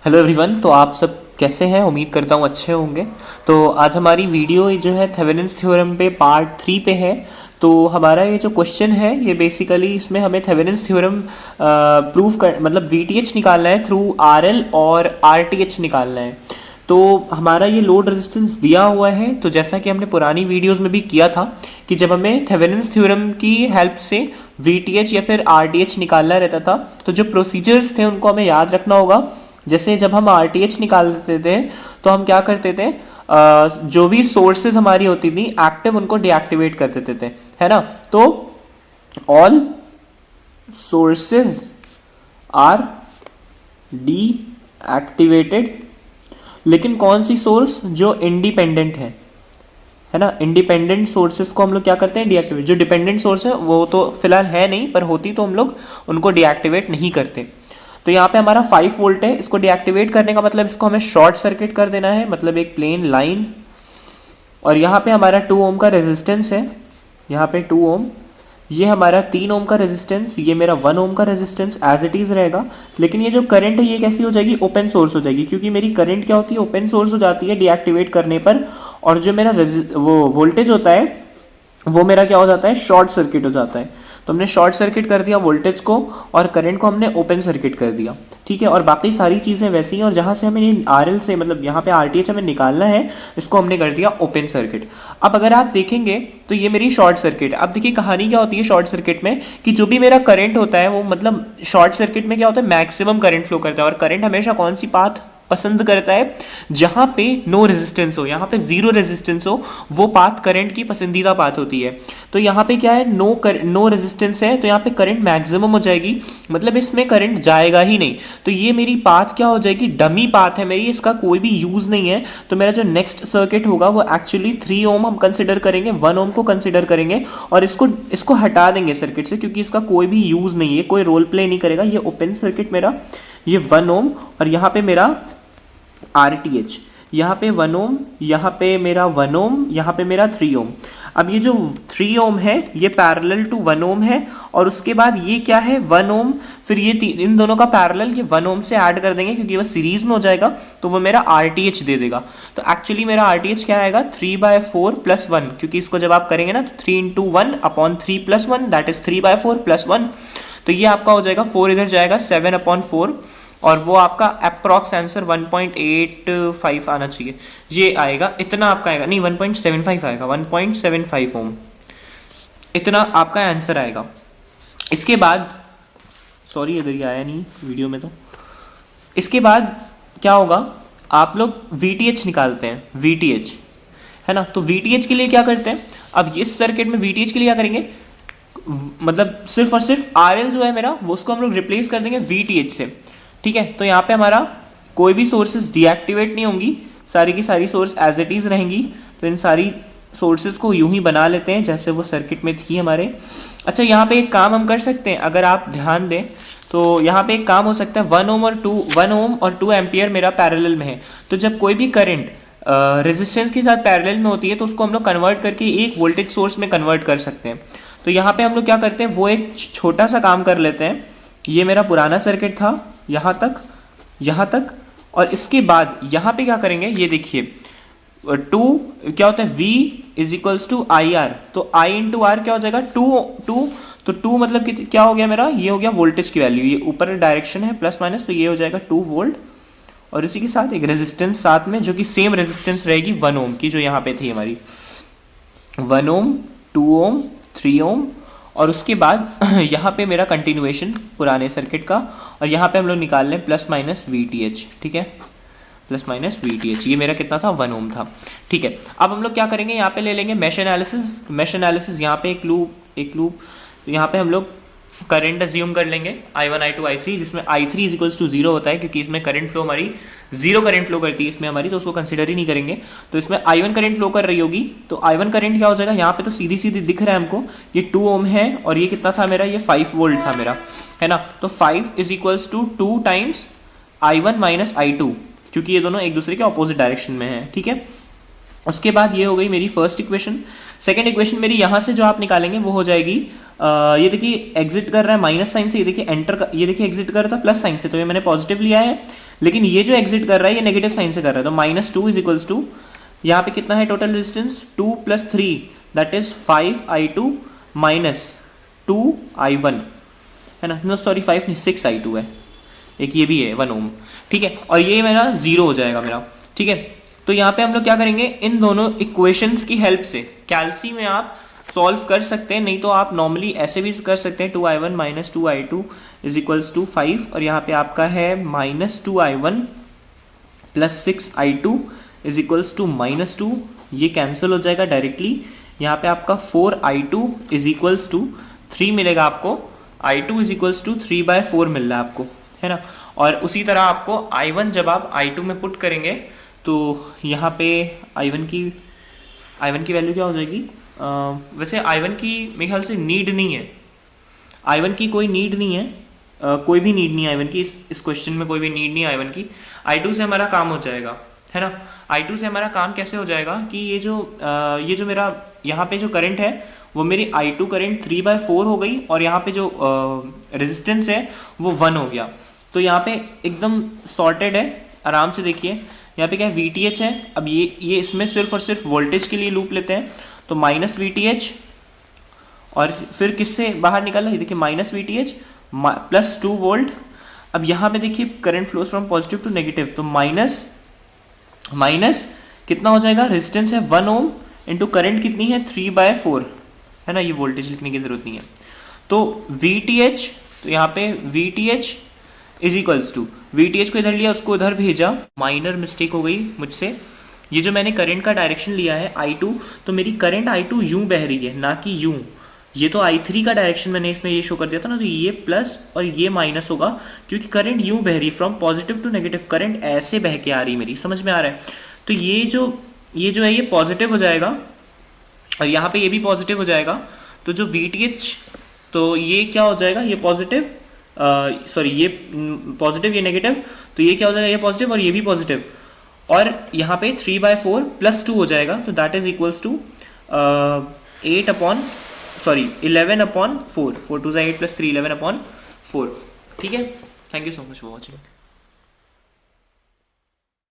Hello everyone. तो आप सब कैसे हैं? उम्मीद करता हूँ अच्छे होंगे। तो आज हमारी वीडियो जो है थेवेनिन्स थ्योरम पे पार्ट 3 पे है। तो हमारा ये जो क्वेश्चन है ये बेसिकली इसमें हमें थेवेनिन्स थ्योरम प्रूव कर मतलब वीटीएच निकालना है थ्रू आरएल और आरटीएच निकालना है। तो हमारा ये लोड रेजिस्टेंस दिया हुआ है। तो जैसा कि हमने पुरानी वीडियोस में भी किया था कि जब हमें थेवेनिन्स थ्योरम की हेल्प से वीटीएच या फिर आरटीएच निकालना रहता था तो जो प्रोसीजर्स थे उनको हमें याद रखना होगा। जैसे जब हम आरटीएच निकाल देते थे तो हम क्या करते थे, जो भी सोर्सेज हमारी होती थी एक्टिव उनको डीएक्टिवेट कर देते थे, है ना। तो ऑल सोर्सेज आर डीएक्टिवेटेड, लेकिन कौन सी सोर्स? जो इंडिपेंडेंट है ना। इंडिपेंडेंट सोर्सेज को हम लोग क्या करते हैं? डीएक्टिवेट। जो डिपेंडेंट सोर्स है वो तो फिलहाल है नहीं, पर होती तो हम लोग उनको डीएक्टिवेट नहीं करते। तो यहाँ पे हमारा 5 वोल्ट है, इसको डीएक्टिवेट करने का मतलब इसको हमें शॉर्ट सर्किट कर देना है, मतलब एक प्लेन लाइन। और यहाँ पे हमारा 2 ओम का रेजिस्टेंस है, यहाँ पे 2 ओम, ये हमारा 3 ओम का रेजिस्टेंस, ये मेरा 1 ओम का रेजिस्टेंस एज इट इज रहेगा। लेकिन ये जो करंट है ये कैसी हो जाएगी? ओपन सोर्स हो जाएगी, क्योंकि मेरी करंट क्या होती है? ओपन सोर्स हो जाती है डीएक्टिवेट करने पर। और जो मेरा वो वोल्टेज होता है वो मेरा क्या हो जाता है? शॉर्ट सर्किट हो जाता है। तो हमने शॉर्ट सर्किट कर दिया वोल्टेज को और करंट को हमने ओपन सर्किट कर दिया, ठीक है। और बाकी सारी चीज़ें वैसी हैं। और जहाँ से हमें आरएल से मतलब यहाँ पे आरटीएच हमें निकालना है, इसको हमने कर दिया ओपन सर्किट। अब अगर आप देखेंगे तो ये मेरी शॉर्ट सर्किट। अब देखिए कहानी क्या होती है शॉर्ट सर्किट में, कि जो भी मेरा करंट होता है वो मतलब शॉर्ट सर्किट में क्या होता है? मैक्सिमम करंट फ्लो करता है। और करंट हमेशा कौन सी पाथ पसंद करता है? जहां पे नो रेजिस्टेंस हो, यहां पे जीरो रेजिस्टेंस हो, वो पाथ करंट की पसंदीदा पाथ होती है। तो यहां पे क्या है? नो रेजिस्टेंस है, तो यहां पे करंट मैक्सिमम हो जाएगी, मतलब इसमें करंट जाएगा ही नहीं। तो ये मेरी पाथ क्या हो जाएगी? डमी पाथ है मेरी, इसका कोई भी यूज नहीं है। तो मेरा जो नेक्स्ट सर्किट होगा वो एक्चुअली 3 ओम हम कंसिडर करेंगे, 1 ओम को कंसिडर करेंगे और इसको हटा देंगे सर्किट से, क्योंकि इसका कोई भी यूज नहीं है, कोई रोल प्ले नहीं करेगा। ये ओपन सर्किट मेरा, ये 1 ओम और यहाँ पे मेरा आरटीएच, यहाँ पे 1 ओम, यहाँ पे मेरा 1 ओम, यहाँ पे मेरा 3 ओम। अब ये जो 3 ओम है ये पैरेलल टू 1 ओम है, और उसके बाद ये क्या है? 1 ओम। फिर ये इन दोनों का पैरेलल ये 1 ओम से ऐड कर देंगे, क्योंकि वह सीरीज में हो जाएगा, तो वो मेरा आरटीएच दे देगा। तो एक्चुअली मेरा आरटीएच क्या आएगा? 3/4 + 1, क्योंकि इसको जब आप करेंगे ना तो 3 × 1/3 + 1 दैट इज 3/4 + 1। तो ये आपका हो जाएगा 4 इधर जाएगा 7/4, और वो आपका अप्रॉक्स आंसर 1.85 आना चाहिए। ये आएगा, इतना आपका आएगा, नहीं 1.75 आएगा, 1.75 ओम, इतना आपका आंसर आएगा। इसके बाद सॉरी इधर ही आया नहीं वीडियो में। तो इसके बाद क्या होगा? आप लोग वीटीएच निकालते हैं, वीटीएच, है ना। तो वीटीएच के लिए क्या करते हैं? अब इस सर्किट में वीटीएच के लिए क्या करेंगे? मतलब सिर्फ और सिर्फ आरएल जो है मेरा वो उसको हम लोग रिप्लेस कर देंगे वीटीएच से, ठीक है। तो यहाँ पे हमारा कोई भी सोर्सेज डीएक्टिवेट नहीं होंगी, सारी की सारी सोर्स एज इट इज रहेंगी। तो इन सारी सोर्सेज को यूं ही बना लेते हैं जैसे वो सर्किट में थी हमारे। अच्छा, यहाँ पे एक काम हम कर सकते हैं, अगर आप ध्यान दें तो यहाँ पे एक काम हो सकता है, 1 ओम और 2 एम्पियर मेरा पैरेलल में है। तो जब कोई भी करंट रेजिस्टेंस के साथ पैरेलल में होती है तो उसको हम लोग कन्वर्ट करके एक वोल्टेज सोर्स में कन्वर्ट कर सकते हैं। तो यहाँ पे हम लोग क्या करते हैं, वो एक छोटा सा काम कर लेते हैं। ये मेरा पुराना सर्किट था, यहाँ तक, और इसके बाद यहाँ पे क्या करेंगे? ये देखिए 2 क्या होता है? V = IR। तो I × R क्या हो जाएगा? 2। तो 2 मतलब कि क्या हो गया मेरा? ये हो गया वोल्टेज की वैल्यू, ये ऊपर डायरेक्शन है प्लस माइनस, तो ये हो जाएगा 2 वोल्ट। और इसी के साथ एक रेजिस्टेंस साथ में, जो कि सेम रेजिस्टेंस रहेगी 1 ओम की, जो यहाँ पे थी हमारी 1 ओम, 2 ओम, 3 ओम। और उसके बाद यहाँ पे मेरा कंटिन्यूएशन पुराने सर्किट का, और यहाँ पे हम लोग निकाल लें + VTH, ठीक है, + VTH। ये मेरा कितना था? 1 ओम था, ठीक है। अब हम लोग क्या करेंगे? यहाँ पे ले लेंगे मेश एनालिसिस। यहाँ पे एक लूप, तो यहाँ पे हम लोग करंट अज्यूम कर लेंगे I1 I2 I3, जिसमें I3 = 0 होता है, क्योंकि इसमें करंट फ्लो हमारी जीरो करंट फ्लो करती है इसमें हमारी, तो उसको कंसिडर ही नहीं करेंगे। तो इसमें I1 करंट फ्लो कर रही होगी, तो I1 करंट क्या हो जाएगा? यहाँ पे तो सीधी सीधी दिख रहा है हमको, ये 2 ओम है, और ये कितना था मेरा? ये 5 वोल्ट था मेरा, है ना। तो 5 = 2 टाइम्स I1 - I2, क्योंकि ये दोनों एक दूसरे के ऑपोजिट डायरेक्शन में है, ठीक है। उसके बाद ये हो गई मेरी फर्स्ट इक्वेशन। सेकंड इक्वेशन मेरी यहाँ से जो आप निकालेंगे वो हो जाएगी, ये देखिए एग्जिट कर रहा है माइनस साइन से, ये देखिए एंटर, ये देखिए एग्जिट कर रहा था प्लस साइन से, तो ये मैंने पॉजिटिव लिया है। लेकिन ये जो एग्जिट कर रहा है ये नेगेटिव साइन से कर रहा है, तो -2 इज इक्वल्स टू, यहाँ पे कितना है total resistance 2 + 3 that is 5i2 minus 2i1 है ना, नो सॉरी 5 नहीं 6i2 है, एक ये भी है 1 ओम, ठीक है, और ये मेरा 0 हो जाएगा मेरा, ठीक है। तो यहाँ पे हम लोग क्या करेंगे, इन दोनों इक्वेशंस की हेल्प से कैल्सी में आप सॉल्व कर सकते हैं, नहीं तो आप नॉर्मली ऐसे भी कर सकते हैं 2i1 minus 2i2 is equals to 5, और यहाँ पे आपका है -2i1 plus 6i2 is equals to -2, ये कैंसिल हो जाएगा डायरेक्टली, यहाँ पे आपका 4i2 इज इक्वल्स टू 3 मिलेगा आपको, i2 इज इक्वल्स टू 3/4 मिल रहा है आपको, है ना। और उसी तरह आपको i1 जब आप i2 में पुट करेंगे तो यहाँ पे i1 की वैल्यू क्या हो जाएगी, वैसे i1 की मेरे ख्याल से नीड नहीं है, i1 की कोई नीड नहीं है, कोई भी नीड नहीं है i1 की, इस क्वेश्चन में कोई भी नीड नहीं है i1 की, i2 से हमारा काम हो जाएगा, है ना। i2 से हमारा काम कैसे हो जाएगा कि ये जो मेरा यहाँ पे जो करंट है वो मेरी i2 करंट 3/4 हो गई, और यहाँ पे जो रेजिस्टेंस है वो 1 हो गया, तो यहाँ पे एकदम सॉर्टेड है, आराम से देखिए यहाँ पे क्या है VTH है। अब ये इसमें सिर्फ और सिर्फ वोल्टेज के लिए लूप लेते हैं, तो -VTH, और फिर किससे बाहर निकल है देखिए -VTH प्लस 2 वोल्ट। अब यहाँ पे देखिए current flows from positive to negative, तो माइनस कितना हो जाएगा, रेजिस्टेंस है 1 ओम इंटू करंट कितनी है 3/4, है ना, ये वोल्टेज लिखने की जरूरत नहीं है। तो VTH, तो यहाँ पे VTH is equals to, VTH को इधर लिया उसको उधर भेजा, माइनर मिस्टेक हो गई मुझसे, ये जो मैंने करंट का डायरेक्शन लिया है I2, तो मेरी करंट I2 यूं बह रही है ना कि यूं, ये तो I3 का डायरेक्शन मैंने इसमें ये शो कर दिया था ना, तो ये प्लस और ये माइनस होगा, क्योंकि करंट यूं बह रही है from positive to negative, current ऐसे बह के आ रही मेरी, समझ में आ रहा है। तो ये जो है ये पॉजिटिव हो जाएगा, और यहाँ पे ये भी पॉजिटिव हो जाएगा, तो जो VTH, तो ये क्या हो जाएगा, ये पॉजिटिव, सॉरी ये पॉजिटिव ये नेगेटिव, तो ये क्या हो जाएगा, ये पॉजिटिव और ये भी पॉजिटिव, और यहाँ पे 3/4 प्लस 2 हो जाएगा, तो दैट इज इक्वल्स टू 11/4, 4 2 8 + 3 11/4, ठीक है। Thank you so much for watching.